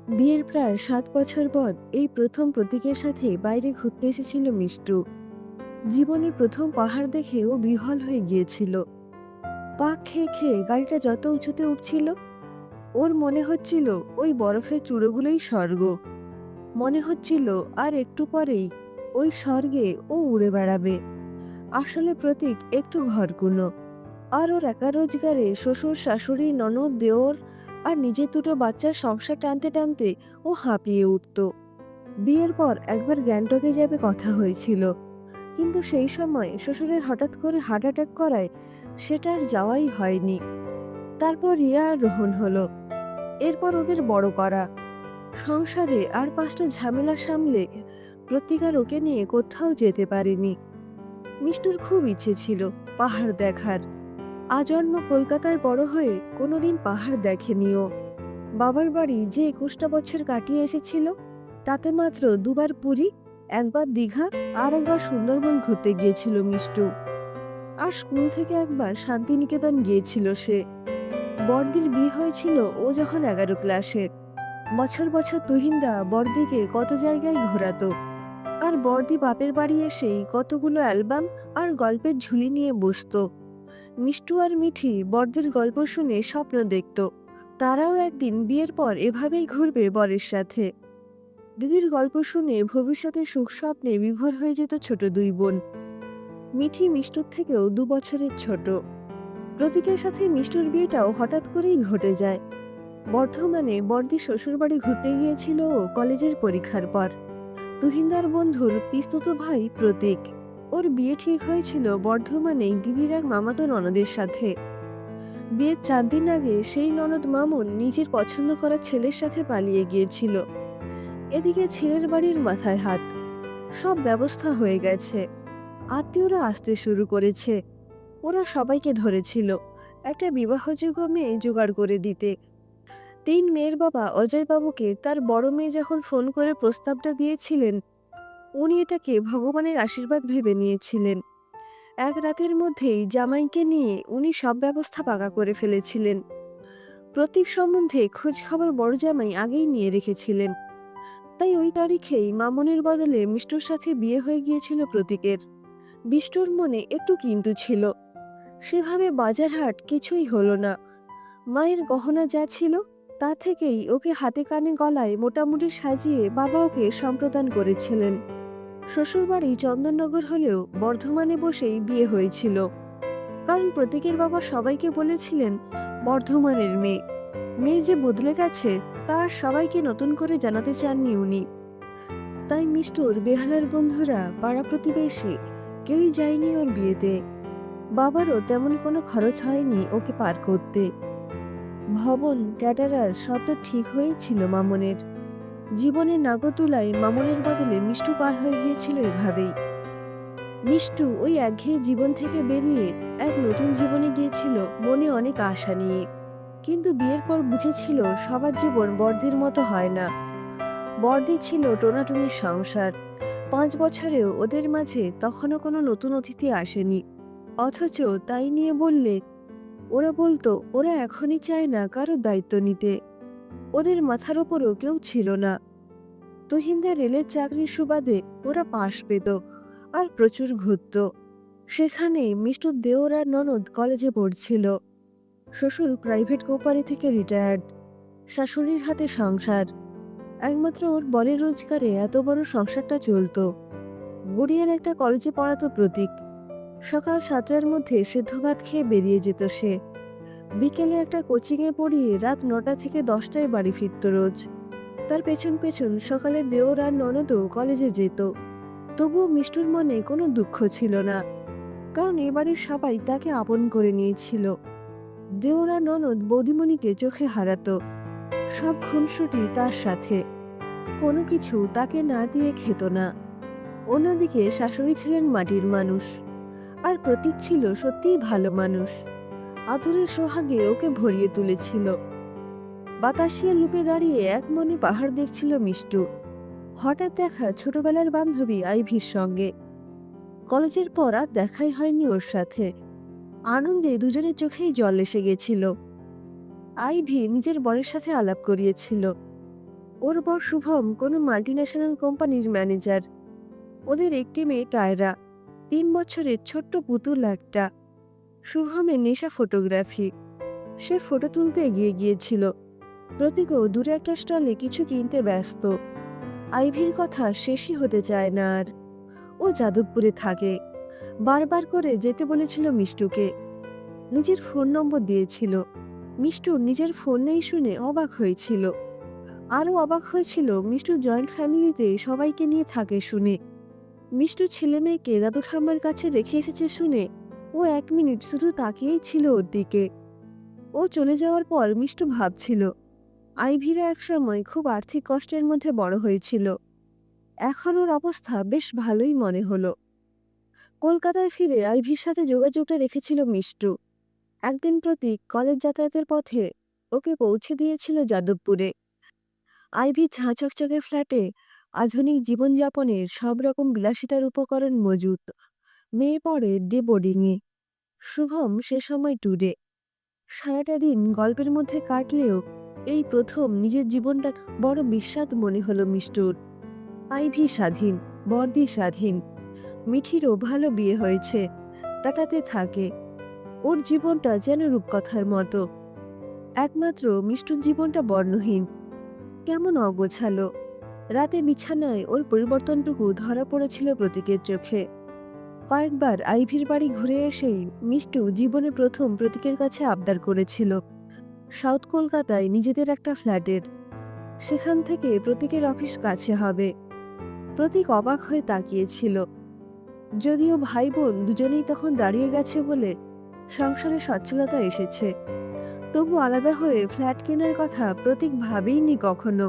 বিয়ের প্রায় ৭ বছর পর এই প্রথম প্রতীকের সাথে বাইরে ঘুরতে এসেছিল মিষ্টু। জীবনের প্রথম পাহাড় দেখে ও বিহ্বল হয়ে গিয়েছিল। পাক খেয়ে খেয়ে গাড়িটা যত উঁচুতে উঠছিল, ওর মনে হচ্ছিল ওই বরফের চূড়োগুলোই স্বর্গ। মনে হচ্ছিল আর একটু পরেই ওই স্বর্গে ও উড়ে বেড়াবে। আসলে প্রতীক একটু ঘরকুনো, আর ওর একা রোজগারে শ্বশুর শাশুড়ি ননদ দেওর আর নিজের দুটো বাচ্চার সংসার টানতে টানতে ও হাঁপিয়ে উঠত। বিয়ের পর একবার গ্যাংটকে যাবে কথা হয়েছিল, কিন্তু সেই সময় শ্বশুরের হঠাৎ করে হার্ট অ্যাটাক করায় সেটা আর যাওয়াই হয়নি। তারপর রিয়া আর রোহন হলো। এরপর ওদের বড় করা সংসারে আর 5টা ঝামেলা সামলে প্রতিকার ওকে নিয়ে কোথাও যেতে পারেনি। মিষ্টুর খুব ইচ্ছে ছিল পাহাড় দেখার। আজন্ম কলকাতায় বড় হয়ে কোনোদিন পাহাড় দেখেনিও। বাবার বাড়ি যে 21টা বছর কাটিয়ে এসেছিল, তাতে মাত্র 2বার পুরী, একবার দীঘা আর একবার সুন্দরবন ঘুরতে গিয়েছিল মিষ্টু। আর স্কুল থেকে একবার শান্তিনিকেতন গিয়েছিল সে। বড়দির বিয়ে হয়েছিল ও যখন 11 ক্লাসে। বছর বছর তুহিনদা বড়দিকে কত জায়গায় ঘোরাতো, আর বড়দি বাপের বাড়ি এসেই কতগুলো অ্যালবাম আর গল্পের ঝুলি নিয়ে বসতো। মিষ্টু আর মিঠি বড়দের গল্প শুনে স্বপ্ন দেখত তারাও একদিন বিয়ের পর এভাবেই ঘুরবে বরের সাথে। দিদির গল্প শুনে ভবিষ্যতের সুখ স্বপ্নে বিভোর হয়ে যেত ছোট 2 বোন। মিঠি মিষ্টুর থেকেও 2 বছরের ছোট। প্রতীকের সাথে মিষ্টুর বিয়েটাও হঠাৎ করেই ঘটে যায়। বর্ধমানে বড়দি শ্বশুরবাড়ি ঘুরতে গিয়েছিল ও কলেজের পরীক্ষার পর। তুহিনদার বন্ধুর পিস্তুত ভাই প্রতীক, ওর বিয়ে ঠিক হয়েছিল বর্ধমানে দিদির এক মামাতো ননদের সাথে। বিয়ের 4 দিন আগে সেই ননদ মামুন নিজের পছন্দ করা ছেলের সাথে পালিয়ে গিয়েছিল। এদিকে ছেলের বাড়ির মাথায় হাত, সব ব্যবস্থা হয়ে গেছে। আত্মীয়রা আসতে শুরু করেছে। ওরা সবাইকে ধরেছিল একটা বিবাহযোগ্য মেয়ে জোগাড় করে দিতে। 3 মেয়ের বাবা অজয়বাবুকে তার বড় মেয়ে যখন ফোন করে প্রস্তাবটা দিয়েছিলেন, উনি এটাকে ভগবানের আশীর্বাদ ভেবে নিয়েছিলেন। এক রাতের মধ্যেই জামাইকে নিয়ে উনি সব ব্যবস্থা পাকা করে ফেলেছিলেন। প্রতীক সম্বন্ধে খোঁজ খবর বড় জামাই আগেই নিয়ে রেখেছিলেন। তাই ওই তারিখেই মামনের বদলে মিষ্টুর সাথে বিয়ে হয়ে গিয়েছিল প্রতীকের। বিষ্টুর মনে একটু কিন্তু ছিল। সেভাবে বাজার হাট কিছুই হলো না। মায়ের গহনা যা ছিল তা থেকেই ওকে হাতে কানে গলায় মোটামুটি সাজিয়ে বাবা ওকে সম্প্রদান করেছিলেন। শ্বশুরবাড়ি চন্দননগর হলেও বর্ধমানে বসেই বিয়ে হয়েছিল, কারণ প্রতীকের বাবা সবাইকে বলেছিলেন বর্ধমানের মেয়ে, মেয়ে যে বদলে গেছে তা আর সবাইকে নতুন করে জানাতে চাননি উনি। তাই মিষ্টুর বেহালার বন্ধুরা, পাড়া প্রতিবেশী কেউই যায়নি ওর বিয়েতে। বাবারও তেমন কোনো খরচ হয়নি ওকে পার করতে। ভবন ক্যাটারার সব তো ঠিক হয়েই ছিল মামনের। জীবনের নাগতুলায় মামনের বদলে মিষ্টু পার হয়ে গিয়েছিল এভাবেই। মিষ্টু ওই একঘেয়ে জীবন থেকে বেরিয়ে এক নতুন জীবনে গিয়েছিল মনে অনেক আশা নিয়ে। কিন্তু বিয়ের পর বুঝেছিল সবার জীবন বড়দির মতো হয় না। বড়দি ছিল টোনাটুনির সংসার। 5 বছরেও ওদের মাঝে তখনও কোনো নতুন অতিথি আসেনি। অথচ তাই নিয়ে বললে ওরা বলতো ওরা এখনই চায় না কারোর দায়িত্ব নিতে। ওদের মাথার ওপরও কেউ ছিল না। তুহিনদের রেলের চাকরির সুবাদে ওরা পাশ পেত আর প্রচুর ঘুরত। সেখানে মিষ্টুর দেওর আর ননদ কলেজে পড়ছিল। শ্বশুর প্রাইভেট কোম্পানি থেকে রিটায়ার্ড। শাশুড়ির হাতে সংসার। একমাত্র ওর বরের রোজগারে এত বড় সংসারটা চলত। গড়িয়ার একটা কলেজে পড়াতো প্রতীক। সকাল 7টার মধ্যে সেদ্ধ ভাত খেয়ে বেরিয়ে যেত সে। বিকেলে একটা কোচিংয়ে পড়িয়ে রাত 9টা থেকে 10টায় বাড়ি ফিরত রোজ। তার পেছন পেছন সকালে দেওর আর ননদও কলেজে যেত। তবুও মিষ্টুর মনে কোনো দুঃখ ছিল না, কারণ এ বাড়ির সবাই তাকে আপন করে নিয়েছিল। দেওর আর ননদ বৌদিমণিকে চোখে হারাতো। সব খুনসুটি তার সাথে, কোনো কিছু তাকে না দিয়ে খেত না। অন্যদিকে শাশুড়ি ছিলেন মাটির মানুষ, আর প্রতীক ছিল সত্যিই ভালো মানুষ। আদরের সোহাগে ওকে ভরিয়ে তুলেছিল। বাতাসিয়া লুপে দাঁড়িয়ে এক মনে পাহাড় দেখছিল মিষ্টু। হঠাৎ দেখা ছোটবেলার বান্ধবী আইভির সঙ্গে। কলেজের পর আর দেখাই হয়নি ওর সাথে। আনন্দে দুজনের চোখেই জল এসে গেছিল। আইভি নিজের বরের সাথে আলাপ করিয়েছিল। ওর বর শুভম কোনো মাল্টিন্যাশনাল কোম্পানির ম্যানেজার। ওদের একটি মেয়ে টায়রা, 3 বছরের ছোট্ট পুতুল একটা। শুভমের নেশা ফটোগ্রাফি, সে ফটো তুলতে এগিয়ে গিয়েছিল। প্রতীকও দূরে একটা স্টলে কিছু কিনতে ব্যস্ত। আইভির কথা শেষই হতে চায় না আর। ও যাদবপুরে থাকে, বারবার করে যেতে বলেছিল মিষ্টুকে, নিজের ফোন নম্বর দিয়েছিল। মিষ্টুর নিজের ফোন নেই শুনে অবাক হয়েছিল। আরও অবাক হয়েছিল মিষ্টু জয়েন্ট ফ্যামিলিতে সবাইকে নিয়ে থাকে শুনে। মিষ্টু ছেলে মেয়েকে দাদু ঠাম্মার কাছে রেখে এসেছে শুনে ও 1 মিনিট শুধু তাকিয়েই ছিল ওর দিকে। ও চলে যাওয়ার পর মিষ্টু ভাবছিল, আইভিরা একসময় খুব আর্থিক কষ্টের মধ্যে বড় হয়েছিল, এখন ওর অবস্থা বেশ ভালোই মনে হলো। কলকাতায় ফিরে আইভির সাথে যোগাযোগটা রেখেছিল মিষ্টু। একদিন প্রতীক কলেজ যাতায়াতের পথে ওকে পৌঁছে দিয়েছিল যাদবপুরে। আইভি ঝাঁ চকচকে ফ্ল্যাটে আধুনিক জীবনযাপনের সব রকম বিলাসিতার উপকরণ মজুত। মেয়ে পড়ে ডে বোর্ডিংয়ে, শুভম সে সময় ট্যুরে। সারাটা দিন গল্পের মধ্যে কাটলেও এই প্রথম নিজের জীবনটা বড় বিস্বাদ মনে হলো মিষ্টুর। আইভি স্বাধীন, বর্দি স্বাধীন, মিঠিরও ভালো বিয়ে হয়েছে, টাটাতে থাকে। ওর জীবনটা যেন রূপকথার মতো। একমাত্র মিষ্টুর জীবনটা বর্ণহীন, কেমন অগোছালো। রাতে বিছানায় ওর পরিবর্তনটুকু ধরা পড়েছিল প্রতীকের চোখে। কয়েকবার আইভির বাড়ি ঘুরে এসেই মিষ্টু জীবনে প্রথম প্রতীকের কাছে আবদার করেছিল সাউথ কলকাতায় নিজেদের একটা ফ্ল্যাটের। সেখান থেকে প্রতীকের অফিস কাছে হবে। প্রতীক অবাক হয়ে তাকিয়েছিল। যদিও ভাই বোন দুজনেই তখন দাঁড়িয়ে গেছে বলে সংসারে সচ্ছলতা এসেছে, তবু আলাদা হয়ে ফ্ল্যাট কেনার কথা প্রতীক ভাবেইনি কখনো।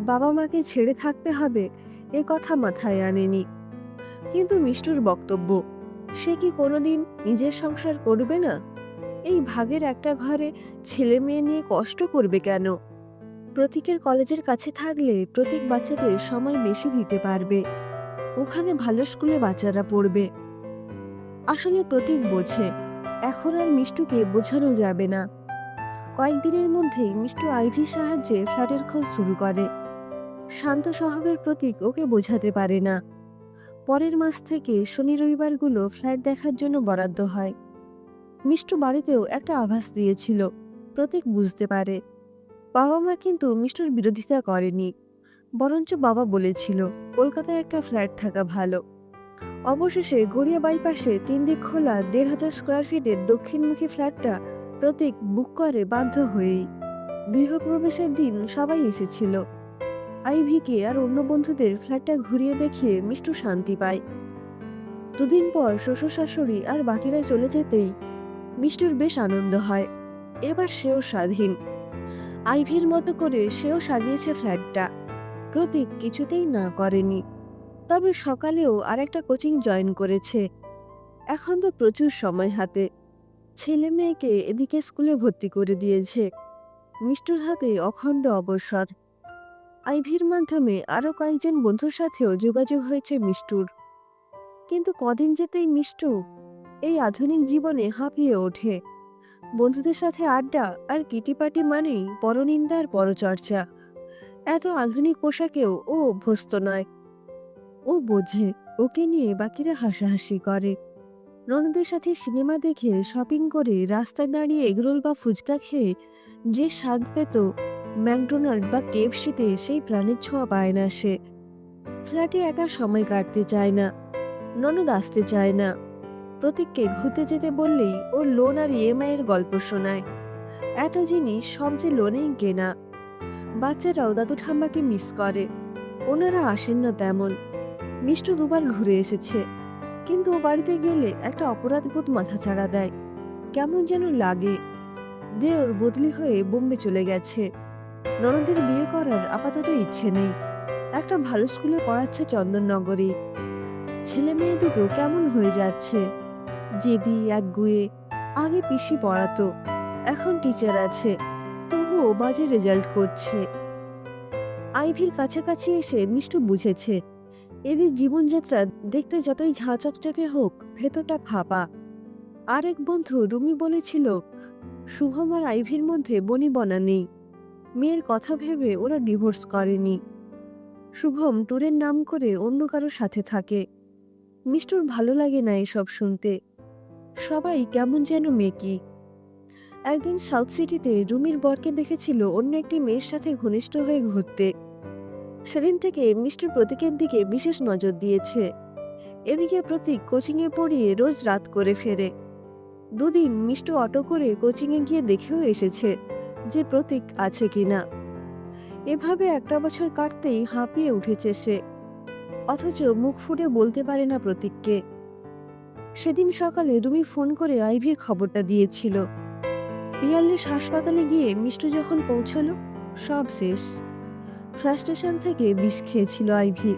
বাবা মাকে ছেড়ে থাকতে হবে এ কথা মাথায় আনেনি। কিন্তু মিষ্টুর বক্তব্য, সে কি কোনোদিন নিজের সংসার করবে না? এই ভাগের একটা ঘরে ছেলে মেয়ে নিয়ে কষ্ট করবে কেন? প্রতীকের কলেজের কাছে থাকলে প্রতীক বাচ্চাদের সময় বেশি দিতে পারবে, ওখানে ভালো স্কুলে বাচ্চারা পড়বে। আসলে প্রতীক বোঝে, এখন আর মিষ্টুকে বোঝানো যাবে না। কয়েকদিনের মধ্যেই মিষ্টু আইভির সাহায্যে ফ্ল্যাটের খোঁজ শুরু করে। শান্ত স্বভাবের প্রতীক ওকে বোঝাতে পারে না। পরের মাস থেকে শনি রবিবারগুলো ফ্ল্যাট দেখার জন্য বরাদ্দ হয়। মিষ্টু বাড়িতেও একটা আভাস দিয়েছিল, প্রতীক বুঝতে পারে। বাবা মা কিন্তু মিষ্টুর বিরোধিতা করেনি, বরঞ্চ বাবা বলেছিল কলকাতায় একটা ফ্ল্যাট থাকা ভালো। অবশেষে গড়িয়া বাইপাসে 3 দিক খোলা 1500 স্কোয়ার ফিটের দক্ষিণমুখী ফ্ল্যাটটা প্রতীক বুক করে বাধ্য হয়েই। গৃহপ্রবেশের দিন সবাই এসেছিল। আইভিকে আর অন্য বন্ধুদের ফ্ল্যাটটা ঘুরিয়ে দেখিয়ে মিষ্টু শান্তি পায়। 2 দিন পর শ্বশুর শাশুড়ি আর বাকিরা চলে যেতেই মিষ্টুর বেশ আনন্দ হয়। এবার সেও স্বাধীন, আইভির মতো করে সেও সাজিয়েছে ফ্ল্যাটটা। প্রতীক কিছুতেই না করেনি। তবে সকালেও আরেকটা কোচিং জয়েন করেছে। এখন তো প্রচুর সময় হাতে, ছেলে মেয়েকে এদিকে স্কুলে ভর্তি করে দিয়েছে। মিষ্টুর হাতে অখণ্ড অবসর। আইভির মাধ্যমে আরো কয়েকজন বন্ধুর সাথেও যোগাযোগ হয়েছে মিষ্টুর। কিন্তু কদিন যেতেই মিষ্টু এই আধুনিক জীবনে হাঁপিয়ে ওঠে। বন্ধুদের সাথে আড্ডা আর কিটিপাটি মানেই পরনিন্দার পরচর্চা। এত আধুনিক পোশাকেও ও অভ্যস্ত নয়। ও বোঝে ওকে নিয়ে বাকিরা হাসাহাসি করে। ননদের সাথে সিনেমা দেখে শপিং করে রাস্তায় দাঁড়িয়ে এগরোল বা ফুচকা খেয়ে যে স্বাদ পেত ম্যাকডোনাল্ড বা কেএফসিতে, সেই প্রাণের ছোঁয়া পায় না সে। ফ্ল্যাটে একা সময় কাটতে চায় না, ননদ আসতে চায় না। প্রতীককে ঘুরতে যেতে বললেই ওর লোন আর ইএমআই এর গল্প শোনায়। এত জিনিস সব যে লোনেই কেনা। বাচ্চারাও দাদু ঠাম্মাকে মিস করে, ওনারা আসেন না তেমন। মিষ্টু 2বার ঘুরে এসেছে, কিন্তু ও বাড়িতে গেলে একটা অপরাধবোধ মাথাচাড়া দেয়, কেমন যেন লাগে। দেওর বদলি হয়ে বোম্বে চলে গেছে। ননদের বিয়ে করার আপাতত ইচ্ছে নেই, একটা ভালো স্কুলে পড়াচ্ছে চন্দননগরে। ছেলে মেয়ে দুটো কেমন হয়ে যাচ্ছে, জেদি একগুঁয়ে। আগে পিসি পড়াতো, এখন টিচার আছে, তবুও বাজে রেজাল্ট করছে। আইভির কাছাকাছি এসে মিষ্টু বুঝেছে এদের জীবনযাত্রা দেখতে যতই ঝাঁ চকচকে হোক, ভেতরটা ফাঁপা। আরেক বন্ধু রুমি বলেছিল শুভম আর আইভির মধ্যে বনিবনা নেই। মেয়ের কথা ভেবে ওরা ডিভোর্স করেনি। শুভম ট্যুরের নাম করে অন্য কারোর সাথে থাকে। মিষ্টুর ভালো লাগে না এসব শুনতে। সবাই কেমন যেন মেকি। একদিন সাউথ সিটিতে রুমির বরকে দেখেছিল অন্য একটি মেয়ের সাথে ঘনিষ্ঠ হয়ে ঘুরতে। সেদিন থেকে মিষ্টুর প্রতীকের দিকে বিশেষ নজর দিয়েছে। এদিকে প্রতীক কোচিংয়ে পড়িয়ে রোজ রাত করে ফেরে। দুদিন মিষ্টু অটো করে কোচিংয়ে গিয়ে দেখেও এসেছে যে প্রতীক আছে কিনা। এভাবে একটা বছর কাটতেই হাঁপিয়ে উঠেছে সে, অথচ মুখ ফুটে বলতে পারে না প্রতীককে। সেদিন সকালে রুমি ফোন করে আইভির খবরটা দিয়েছিল। পিয়ারলেস হাসপাতালে গিয়ে মিষ্টু যখন পৌঁছলো, সব শেষ। ফ্রাস্ট্রেশন থেকে বিষ খেয়েছিল আইভি।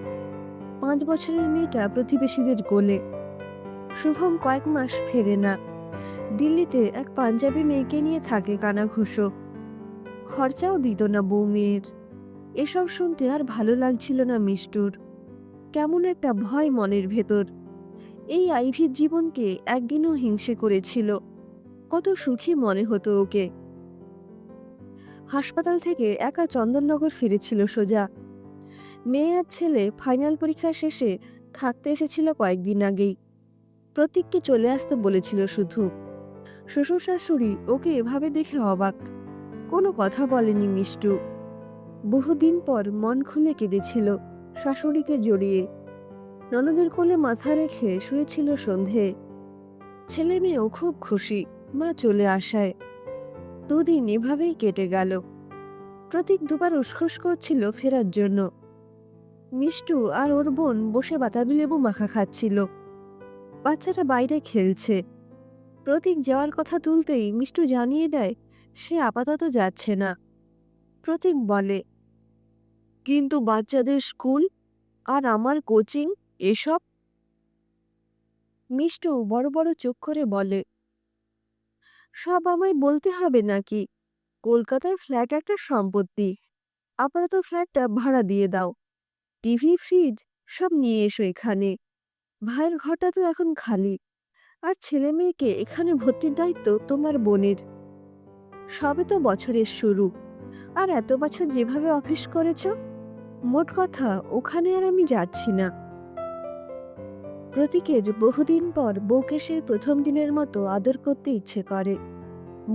5 বছরের মেয়েটা প্রতিবেশীদের কোলে। শুভম কয়েক মাস ফেরে না। দিল্লিতে এক পাঞ্জাবি মেয়েকে নিয়ে থাকে কানাঘুষো। খরচাও দিত না বউ মেয়ের। এসব শুনতে আর ভালো লাগছিল না মিষ্টুর। কেমন একটা ভয় মনের ভেতর। এই আইভির জীবনকে একদিনও হিংসে করেছিল। কত সুখী মনে হতো ওকে। হাসপাতাল থেকে একা চন্দননগর ফিরেছিল সোজা। মেয়ে আর ছেলে ফাইনাল পরীক্ষা শেষে থাকতে এসেছিল কয়েকদিন আগেই। প্রতীককে চলে আসতে বলেছিল শুধু। শ্বশুর শাশুড়ি ওকে এভাবে দেখে অবাক। কোনো কথা বলেনি মিষ্টু। বহুদিন পর মন খুলে কেঁদেছিল শাশুড়িকে জড়িয়ে। ননদের কোলে মাথা রেখে শুয়েছিল সন্ধে। ছেলে মেয়েও খুব খুশি মা চলে আসায়। দুদিন এভাবেই কেটে গেল। প্রতীক দুবার উসখুস করছিল ফেরার জন্য। মিষ্টু আর ওর বোন বসে বাতাবি লেবু মাখা খাচ্ছিল। বাচ্চারা বাইরে খেলছে। প্রতীক যাওয়ার কথা তুলতেই মিষ্টু জানিয়ে দেয় সে আপাতত যাচ্ছে না। প্রতীক বলে, কিন্তু বাচ্চাদের স্কুল আর আমার কোচিং এসব? মিষ্টু বড় বড় চোখ করে বলে, সব আমায় বলতে হবে নাকি? কলকাতায় ফ্ল্যাট একটা সম্পত্তি। আপাতত ফ্ল্যাটটা ভাড়া দিয়ে দাও। টিভি ফ্রিজ সব নিয়ে এসো এখানে। ভাইয়ের ঘরটা তো এখন খালি। আর ছেলে মেয়েকে এখানে ভর্তির দায়িত্ব তোমার বোনের। সবে তো বছরের শুরু। আর এত বছর যেভাবে অফিস করেছ, মোট কথা ওখানে আর আমি যাচ্ছি না। প্রতীকের বহুদিন পর বউকে সেই প্রথম দিনের মতো আদর করতে ইচ্ছে করে।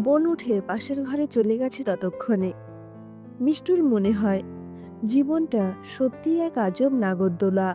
বোন উঠে পাশের ঘরে চলে গেছে ততক্ষণে। মিষ্টুর মনে হয় জীবনটা সত্যি এক আজব নাগরদোলা।